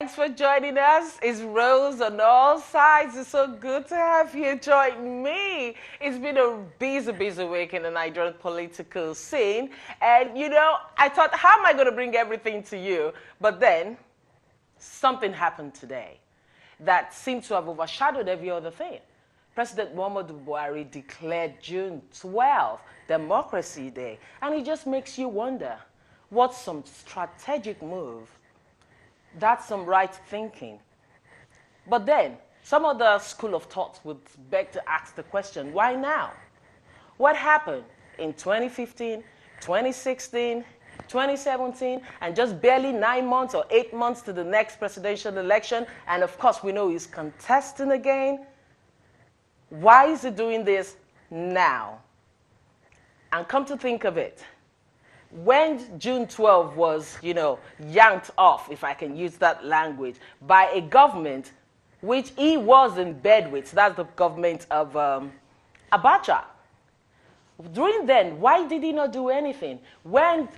Thanks for joining us. It's Rose on all sides. It's so good to have you join me. It's been a busy week in the Nigerian political scene. And, I thought, how am I going to bring everything to you? But then, something happened today that seemed to have overshadowed every other thing. President Muhammadu Buhari declared June 12th Democracy Day. And it just makes you wonder, what's some strategic move? That's some right thinking. But then, some of the school of thought would beg to ask the question, why now? What happened in 2015, 2016, 2017, and just barely 9 months or 8 months to the next presidential election? And of course, we know he's contesting again. Why is he doing this now? And come to think of it, when June 12 was, yanked off, if I can use that language, by a government which he was in bed with, that's the government of Abacha. During then, why did he not do anything? When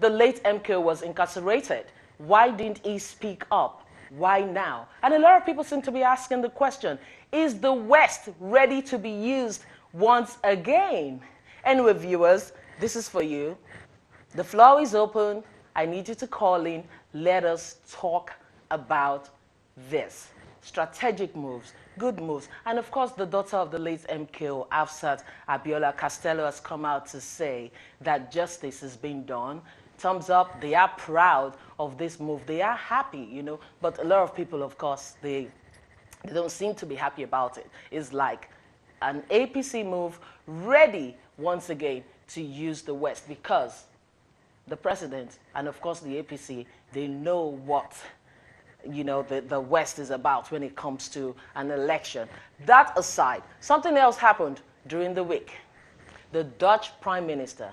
the late MK was incarcerated, why didn't he speak up? Why now? And a lot of people seem to be asking the question, is the West ready to be used once again? Anyway, viewers, this is for you. The floor is open. I need you to call in. Let us talk about this. Strategic moves, good moves. And of course, the daughter of the late MKO, Afsat Abiola Castello, has come out to say that justice is being done. Thumbs up. They are proud of this move. They are happy, But a lot of people, of course, they don't seem to be happy about it. It's like an APC move ready once again to use the West because the president and, of course, the APC, they know what, the West is about when it comes to an election. That aside, something else happened during the week. The Dutch Prime Minister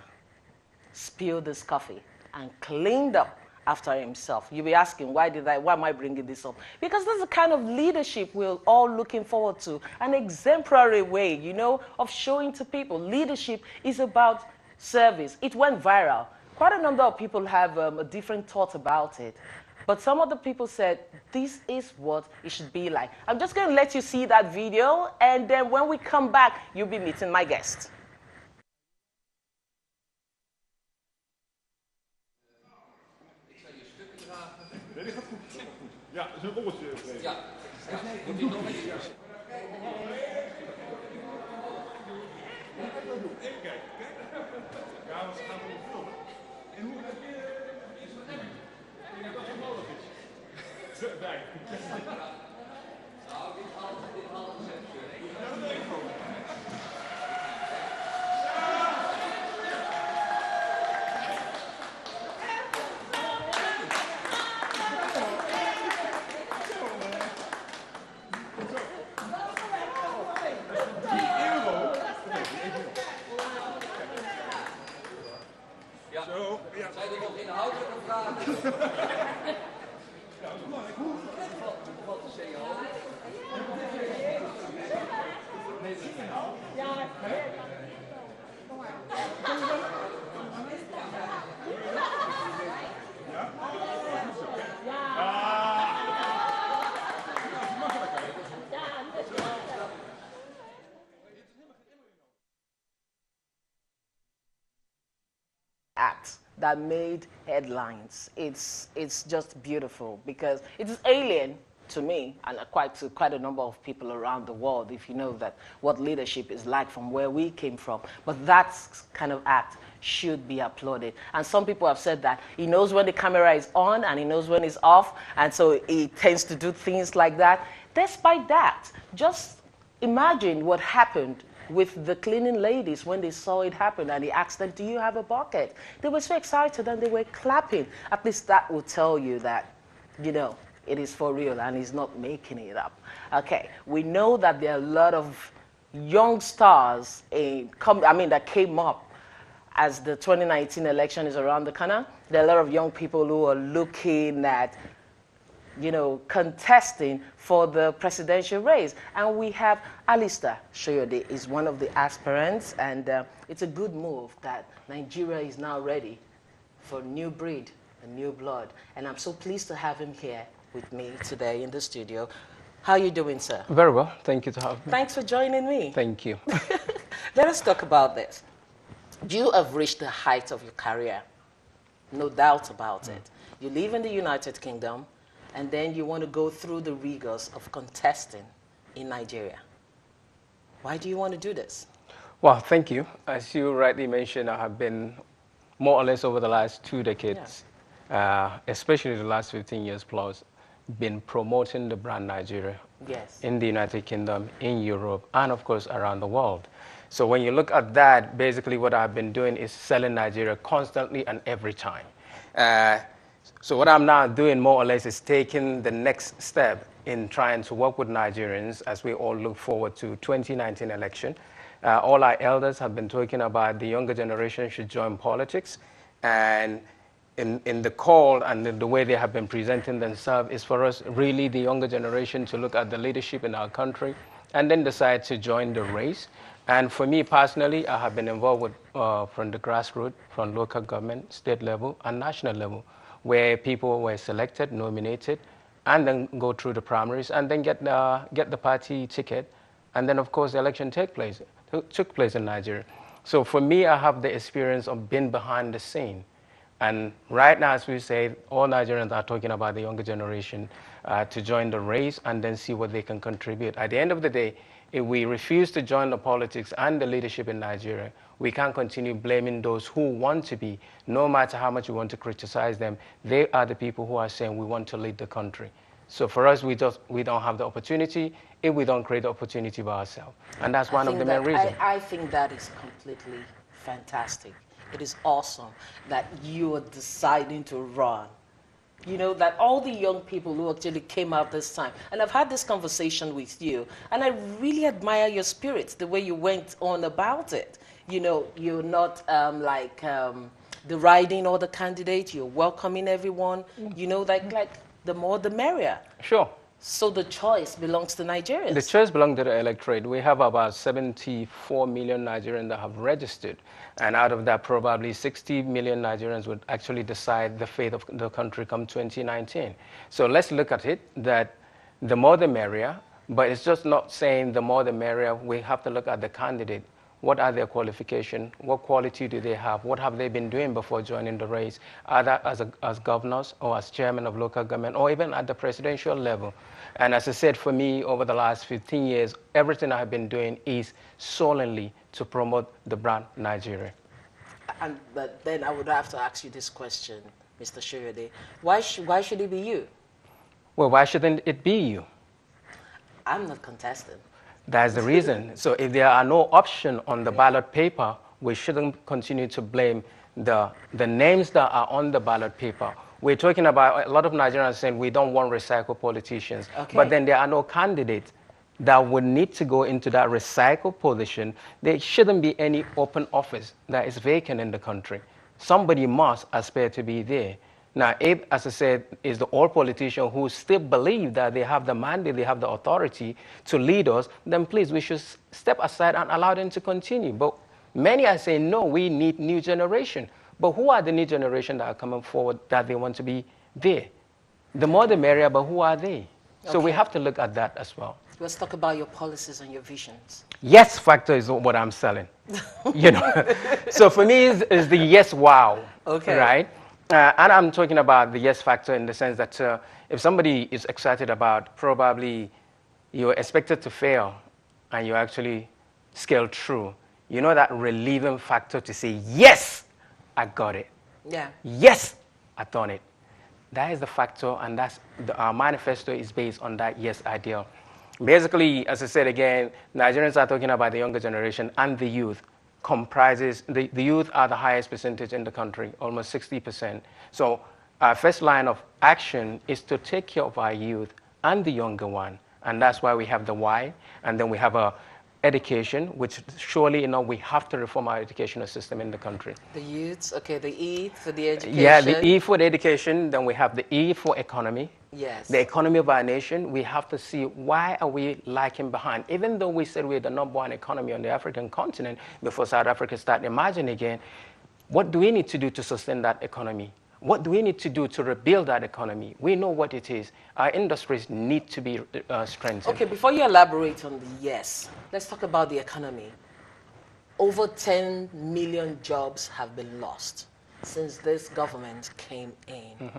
spilled his coffee and cleaned up after himself. You'll be asking, why am I bringing this up? Because that's the kind of leadership we're all looking forward to, an exemplary way, of showing to people. Leadership is about service. It went viral. Quite a number of people have a different thought about it. But some of the people said, this is what it should be like. I'm just going to let you see that video, and then when we come back, you'll be meeting my guest. Ja, dat is een rolletje. Ja, moet je nog eens. Even kijken, ja, we gaan het filmen. En hoe heb je dat er nodig is? Nee. Nou, dit had gezegd. Ja, dat weet ik gewoon. Zijn er nog inhoudelijke vragen? Ja, dat is belangrijk. Hoe wat de CEO? Act that made headlines. It's just beautiful because it is alien to me and to quite a number of people around the world, if you know that what leadership is like from where we came from. But that kind of act should be applauded. And some people have said that he knows when the camera is on and he knows when it's off, and so he tends to do things like that. Despite that, just imagine what happened with the cleaning ladies when they saw it happen and he asked them, do you have a bucket? They were so excited and they were clapping. At least that will tell you that, it is for real and he's not making it up. Okay, we know that there are a lot of young stars that came up as the 2019 election is around the corner. There are a lot of young people who are looking at contesting for the presidential race. And we have Alistair Soyode is one of the aspirants, and it's a good move that Nigeria is now ready for new breed and new blood. And I'm so pleased to have him here with me today in the studio. How are you doing, sir? Very well. Thank you to have me. Thanks for joining me. Thank you. Let us talk about this. You have reached the height of your career, no doubt about it. You live in the United Kingdom, and then you want to go through the rigors of contesting in Nigeria. Why do you want to do this? Well, thank you. As you rightly mentioned, I have been more or less over the last 2 decades, especially the last 15 years plus, been promoting the brand Nigeria in the United Kingdom, in Europe, and of course around the world. So when you look at that, basically what I've been doing is selling Nigeria constantly and every time. So what I'm now doing more or less is taking the next step in trying to work with Nigerians as we all look forward to 2019 election. All our elders have been talking about the younger generation should join politics, and in the call and the way they have been presenting themselves is for us, really the younger generation, to look at the leadership in our country and then decide to join the race. And for me personally, I have been involved with, from the grassroots, from local government, state level, and national level, where people were selected, nominated, and then go through the primaries and then get the party ticket. And then, of course, the election took place in Nigeria. So for me, I have the experience of being behind the scene. And right now, as we say, all Nigerians are talking about the younger generation to join the race and then see what they can contribute. At the end of the day, if we refuse to join the politics and the leadership in Nigeria, we can't continue blaming those who want to be. No matter how much we want to criticize them, they are the people who are saying we want to lead the country. So for us, we don't have the opportunity if we don't create the opportunity by ourselves. And that's one of the main reasons. I think that is completely fantastic. It is awesome that you are deciding to run. You know, that all the young people who actually came out this time, and I've had this conversation with you, and I really admire your spirit, the way you went on about it. You know, you're not deriding all the candidates, you're welcoming everyone, you know, like the more the merrier. Sure. So the choice belongs to Nigerians. The choice belongs to the electorate. We have about 74 million Nigerians that have registered. And out of that, probably 60 million Nigerians would actually decide the fate of the country come 2019. So let's look at it, that the more the merrier, but it's just not saying the more the merrier. We have to look at the candidate. What are their qualifications? What quality do they have? What have they been doing before joining the race, either as governors or as chairman of local government or even at the presidential level? And as I said, for me, over the last 15 years, everything I have been doing is solely to promote the brand Nigeria. But then I would have to ask you this question, Mr. Soyode. Why should it be you? Well, why shouldn't it be you? I'm not contesting. That's the reason. So if there are no options on the ballot paper, we shouldn't continue to blame the names that are on the ballot paper. We're talking about, a lot of Nigerians saying we don't want recycled politicians, but then there are no candidates that would need to go into that recycled position. There shouldn't be any open office that is vacant in the country. Somebody must aspire to be there. Now, if, as I said, is the old politician who still believe that they have the mandate, they have the authority to lead us, then please, we should step aside and allow them to continue. But many are saying, no, we need new generation. But who are the new generation that are coming forward that they want to be there? The more the merrier, but who are they? So we have to look at that as well. Let's talk about your policies and your visions. Yes factor is what I'm selling. You know, so for me, is the yes wow, right? And I'm talking about the yes factor in the sense that if somebody is excited about, probably you're expected to fail and you actually scale through, you know, that relieving factor to say, yes, I got it. Yeah. Yes, I done it. That is the factor, and that's our manifesto is based on that yes ideal. Basically, as I said again, Nigerians are talking about the younger generation, and the youth comprises, the youth are the highest percentage in the country, almost 60%. So our first line of action is to take care of our youth and the younger one. And that's why we have the why. And then we have a education, which surely, you know, we have to reform our educational system in the country. The youths, okay, the E for the education. Yeah, the E for the education. Then we have the E for economy. Yes. The economy of our nation, we have to see why are we lagging behind. Even though we said we're the #1 economy on the African continent, before South Africa started emerging again, what do we need to do to sustain that economy? What do we need to do to rebuild that economy? We know what it is. Our industries need to be strengthened. Okay, before you elaborate on the yes, let's talk about the economy. Over 10 million jobs have been lost since this government came in.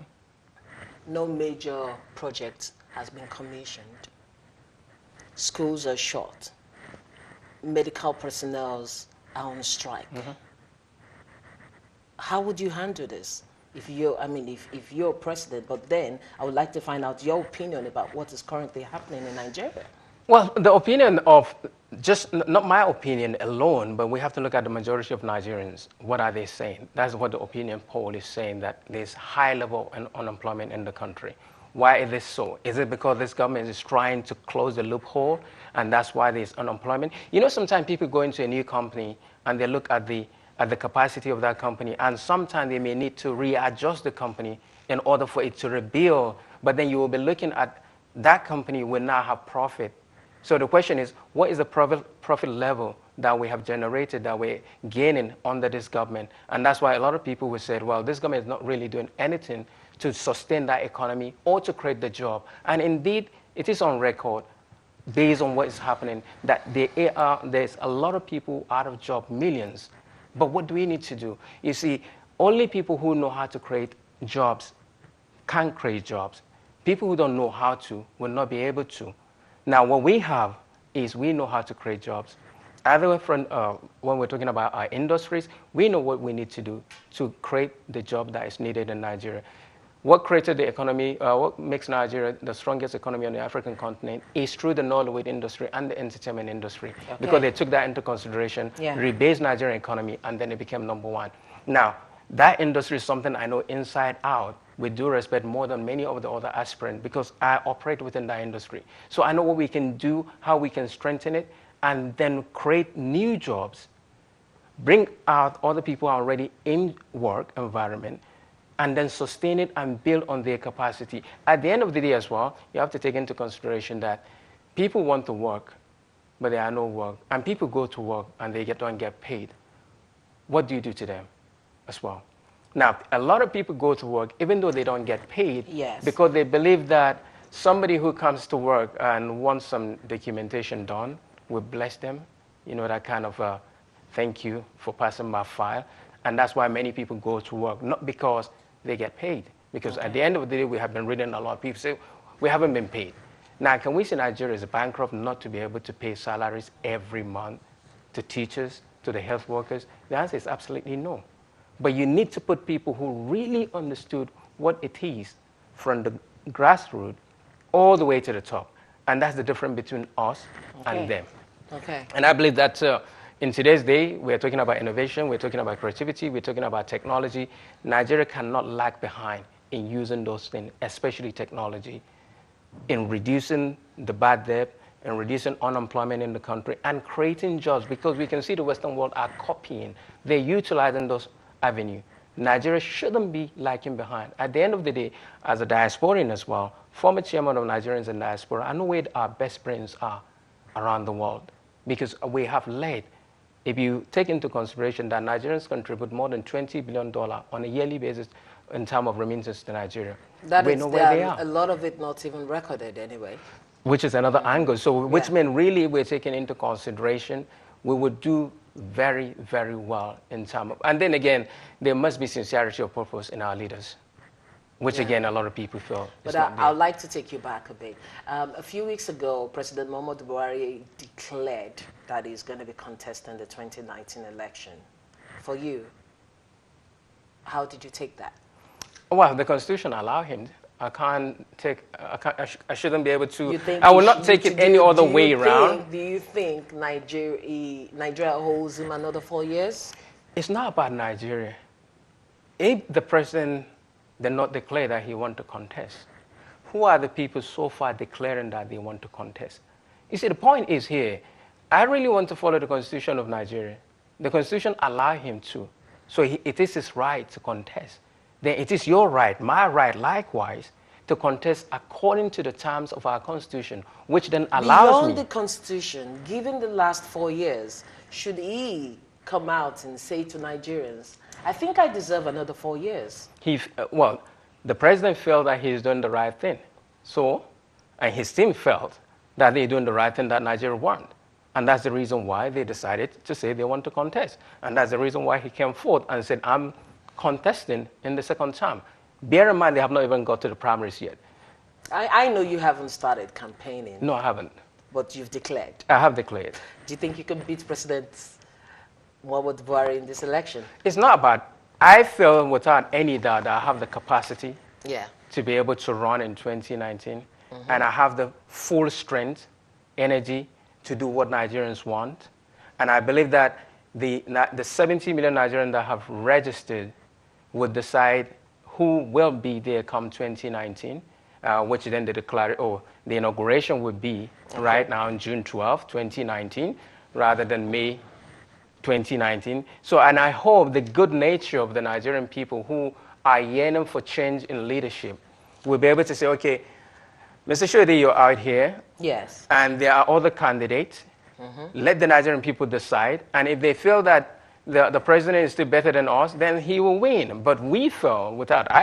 No major project has been commissioned. Schools are short. Medical personnel are on strike. How would you handle this? If you're president, but then I would like to find out your opinion about what is currently happening in Nigeria. Well, the opinion of, just not my opinion alone, but we have to look at the majority of Nigerians. What are they saying? That's what the opinion poll is saying, that there's high level of unemployment in the country. Why is this so? Is it because this government is trying to close the loophole and that's why there's unemployment? You know, sometimes people go into a new company and they look at the capacity of that company, and sometimes they may need to readjust the company in order for it to rebuild, but then you will be looking at that company will now have profit. So the question is, what is the profit level that we have generated, that we're gaining under this government? And that's why a lot of people will say, well, this government is not really doing anything to sustain that economy or to create the job. And indeed, it is on record, based on what is happening, that there's a lot of people out of job, millions. But what do we need to do? You see, only people who know how to create jobs can create jobs. People who don't know how to will not be able to. Now, what we have is we know how to create jobs. Either from, when we're talking about our industries, we know what we need to do to create the job that is needed in Nigeria. What created the economy, what makes Nigeria the strongest economy on the African continent is through the Nollywood industry and the entertainment industry. Okay. Because they took that into consideration, rebased Nigerian economy, and then it became #1. Now, that industry is something I know inside out, with due respect, more than many of the other aspirants, because I operate within that industry. So I know what we can do, how we can strengthen it, and then create new jobs, bring out other people who are already in work environment, and then sustain it and build on their capacity. At the end of the day as well, you have to take into consideration that people want to work, but there are no work. And people go to work and they don't get paid. What do you do to them as well? Now, a lot of people go to work even though they don't get paid, because they believe that somebody who comes to work and wants some documentation done will bless them. You know, that kind of thank you for passing my file. And that's why many people go to work, not because they get paid. Because at the end of the day, we have been reading a lot of people say, we haven't been paid. Now, can we say Nigeria is bankrupt not to be able to pay salaries every month to teachers, to the health workers? The answer is absolutely no. But you need to put people who really understood what it is from the grassroots all the way to the top. And that's the difference between us and them. And I believe that in today's day, we're talking about innovation, we're talking about creativity, we're talking about technology. Nigeria cannot lag behind in using those things, especially technology, in reducing the bad debt, and reducing unemployment in the country, and creating jobs, because we can see the Western world are copying. They're utilizing those avenues. Nigeria shouldn't be lagging behind. At the end of the day, as a diasporan as well, former chairman of Nigerians in diaspora, I know where our best brains are around the world, because we have led. If you take into consideration that Nigerians contribute more than $20 billion on a yearly basis in terms of remittances to Nigeria, we know where they are. A lot of it not even recorded anyway. Which is another angle. So, which means really we're taking into consideration, we would do very, very well in terms of, and then again, there must be sincerity of purpose in our leaders, which again, a lot of people feel. But I'd like to take you back a bit. A few weeks ago, President Muhammadu Buhari declared that he's going to be contesting the 2019 election. For you, how did you take that? Well, the Constitution allows him. I shouldn't be able to. I will not take it any other way around. Do you think Nigeria holds him another 4 years? It's not about Nigeria. If the president did not declare that he wants to contest, who are the people so far declaring that they want to contest? You see, the point is here, I really want to follow the Constitution of Nigeria. The Constitution allows him to. So it is his right to contest. Then it is your right, my right likewise, to contest according to the terms of our Constitution, which then allows me. Beyond the Constitution, given the last 4 years, should he come out and say to Nigerians, I think I deserve another 4 years? Well, the president felt that he's doing the right thing. So, and his team felt that they're doing the right thing that Nigeria want. And that's the reason why they decided to say they want to contest. And that's the reason why he came forth and said, I'm contesting in the second term. Bear in mind, they have not even got to the primaries yet. I know you haven't started campaigning. No, I haven't. But you've declared. I have declared. Do you think you can beat President Muhammadu Buhari in this election? It's not about, I feel without any doubt that I have the capacity to be able to run in 2019. And I have the full strength, energy to do what Nigerians want. And I believe that the 70 million Nigerians that have registered would decide who will be there come 2019, which then the inauguration would be right now on June 12, 2019, rather than May 2019. So, and I hope the good nature of the Nigerian people who are yearning for change in leadership will be able to say, okay, Mr. Soyode, you're out here. Yes. And there are other candidates. Let the Nigerian people decide. And if they feel that the president is still better than us, then he will win. But I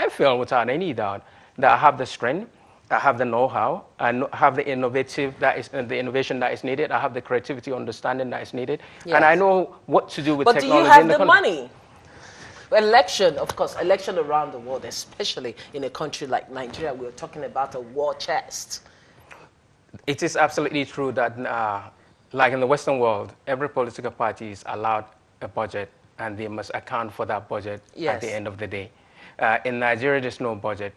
feel without any doubt that I have the strength, I have the know-how, I have the innovation that is needed, I have the creativity, understanding that is needed, and I know what to do with technology. But do you have the money? Election, of course, election around the world, especially in a country like Nigeria, we're talking about a war chest. It is absolutely true that, like in the Western world, every political party is allowed a budget, and they must account for that budget at the end of the day. In Nigeria, there's no budget.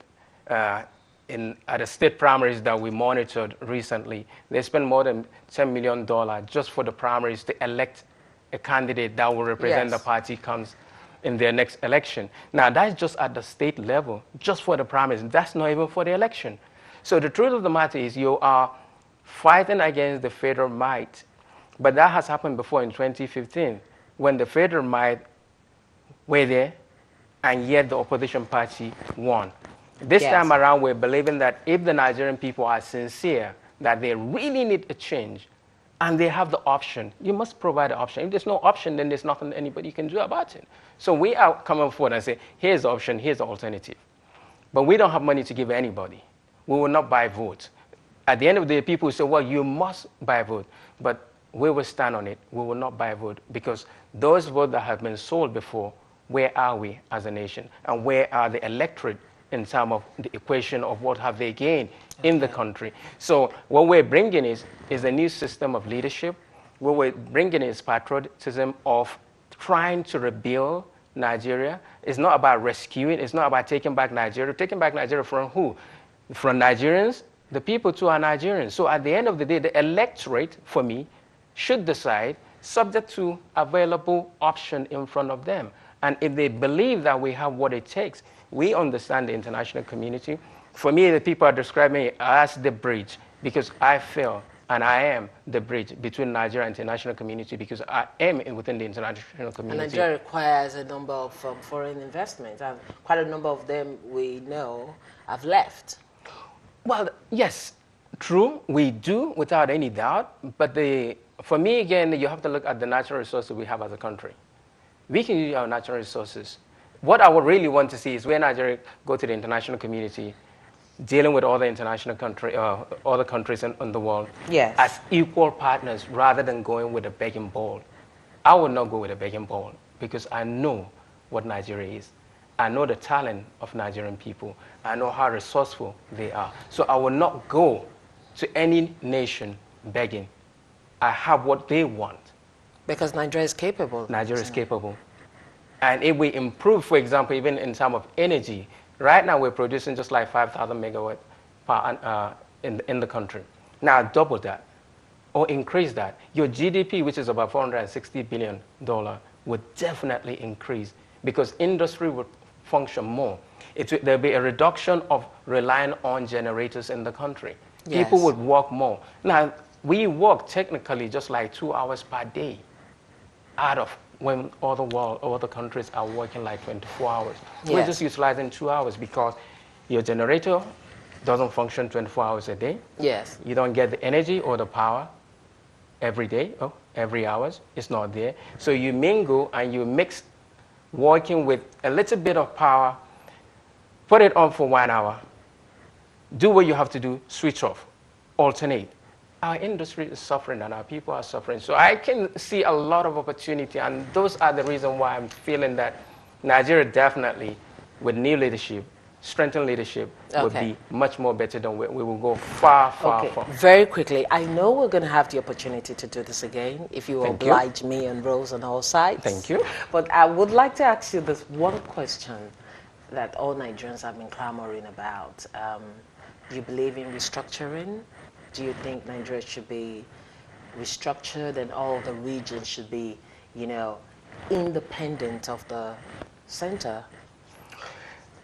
At the state primaries that we monitored recently, they spent more than $10 million just for the primaries to elect a candidate that will represent the party comes in their next election. Now, that's just at the state level, just for the primaries. That's not even for the election. So the truth of the matter is you are fighting against the federal might. But that has happened before in 2015, when the federal might were there, and yet the opposition party won. This time around, we're believing that if the Nigerian people are sincere, that they really need a change, and they have the option, you must provide the option. If there's no option, then there's nothing anybody can do about it. So we are coming forward and say, here's the option, here's the alternative. But we don't have money to give anybody. We will not buy votes. At the end of the day, people say, well, you must buy a vote. But we will stand on it. We will not buy a vote, because those votes that have been sold before, where are we as a nation? And where are the electorate in terms of the equation of what have they gained in the country? So what we're bringing is a new system of leadership. What we're bringing is patriotism of trying to rebuild Nigeria. It's not about rescuing. It's not about taking back Nigeria. Taking back Nigeria from who? From Nigerians. The people too are Nigerians. So at the end of the day, the electorate, for me, should decide subject to available option in front of them. And if they believe that we have what it takes, we understand the international community. For me, the people are describing me as the bridge, because I feel, and I am the bridge between Nigeria and the international community, because I am within the international community. And Nigeria requires a number of foreign investments, and quite a number of them we know have left. Well, yes, true, we do, without any doubt. But for me, again, you have to look at the natural resources we have as a country. We can use our natural resources. What I would really want to see is where Nigeria go to the international community, dealing with other international other countries in the world as equal partners, rather than going with a begging bowl. I would not go with a begging bowl, because I know what Nigeria is. I know the talent of Nigerian people. I know how resourceful they are. So I will not go to any nation begging. I have what they want. Because Nigeria is capable. Nigeria is capable. And if we improve, for example, even in terms of energy, right now we're producing just like 5,000 megawatts in the country. Now double that or increase that. Your GDP, which is about $460 billion, would definitely increase, because industry would function more. There'll be a reduction of relying on generators in the country. People would work more. Now, we work technically just like 2 hours per day, out of when other countries are working like 24 hours. We're just utilizing 2 hours, because your generator doesn't function 24 hours a day. You don't get the energy or the power. every day or every hours. It's not there. So you mingle and you mix working with a little bit of power, put it on for 1 hour, do what you have to do, switch off, alternate. Our industry is suffering and our people are suffering. So I can see a lot of opportunity, and those are the reason why I'm feeling that Nigeria definitely, with new leadership, strengthened leadership, would be much more better than we will go far, far. Very quickly, I know we're going to have the opportunity to do this again if you oblige me and Rose on all sides. Thank you. But I would like to ask you this one question that all Nigerians have been clamoring about. Do you believe in restructuring? Do you think Nigeria should be restructured and all the regions should be, you know, independent of the center?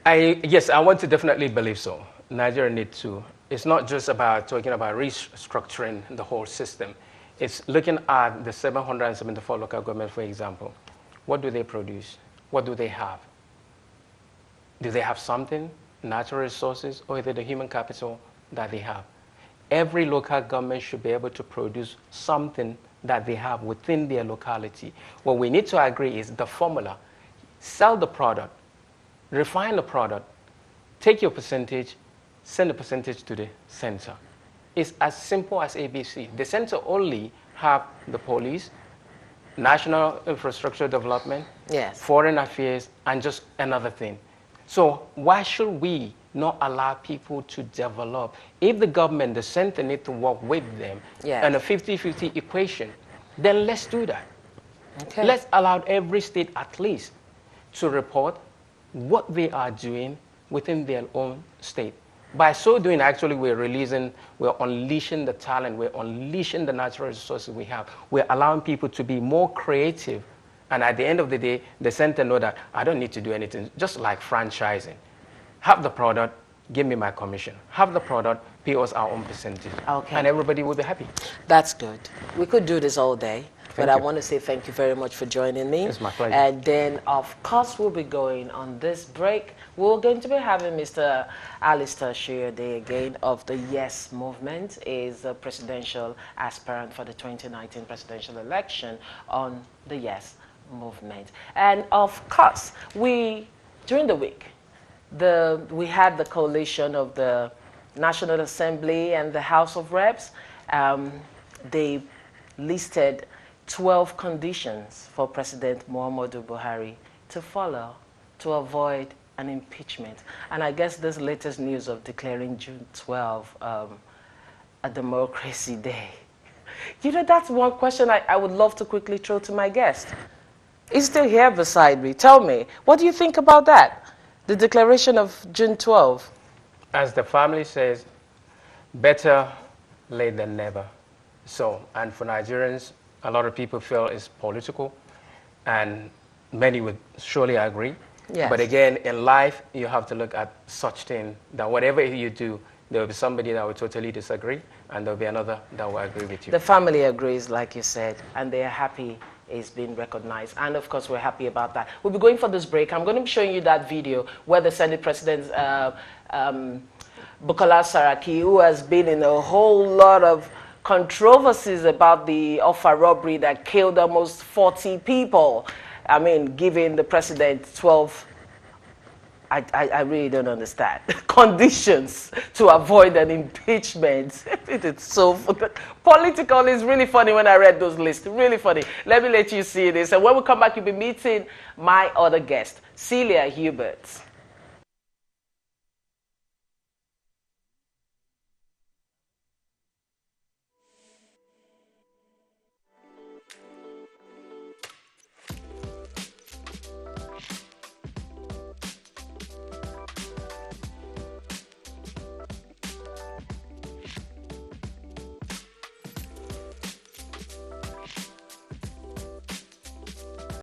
Yes, I want to definitely believe so. Nigeria needs to. It's not just about talking about restructuring the whole system. It's looking at the 774 local governments, for example. What do they produce? What do they have? Do they have something, natural resources, or is it the human capital that they have? Every local government should be able to produce something that they have within their locality. What we need to agree is the formula. Sell the product, refine the product, take your percentage, send the percentage to the center. It's as simple as ABC. The center only have the police, national infrastructure development, foreign affairs, and just another thing. So why should we not allow people to develop? If the government, the center, need to work with them in a 50-50 equation, then let's do that. Let's allow every state at least to report what they are doing within their own state. By so doing, actually, we're unleashing the talent, we're unleashing the natural resources we have. We're allowing people to be more creative. And at the end of the day, the center know that I don't need to do anything, just like franchising. Have the product, give me my commission. Have the product, pay us our own percentage. And everybody will be happy. That's good. We could do this all day. But I want to say thank you very much for joining me. It's my pleasure. And then, of course, we'll be going on this break. We're going to be having Mr. Alistair Soyode again of the Yes Movement. Is a presidential aspirant for the 2019 presidential election on the Yes Movement. And of course, during the week, we had the coalition of the National Assembly and the House of Reps. They listed 12 conditions for President Muhammadu Buhari to follow to avoid an impeachment. And I guess this latest news of declaring June 12 a democracy day. You know, that's one question I would love to quickly throw to my guest. He's still here beside me. Tell me, what do you think about that? The declaration of June 12? As the family says, better late than never. So, and for Nigerians, a lot of people feel it's political, and many would surely agree. Yes. But again, in life, you have to look at such thing that whatever you do, there will be somebody that will totally disagree, and there will be another that will agree with you. The family agrees, like you said, and they are happy it's been recognized. And of course, we're happy about that. We'll be going for this break. I'm going to be showing you that video where the Senate President, Bukola Saraki, who has been in a whole lot of controversies about the Offa robbery that killed almost 40 people. I mean, giving the president 12, I really don't understand, conditions to avoid an impeachment. It's so political. It's really funny when I read those lists. Really funny. Let me let you see this. And when we come back, you'll be meeting my other guest, Celia Hubert.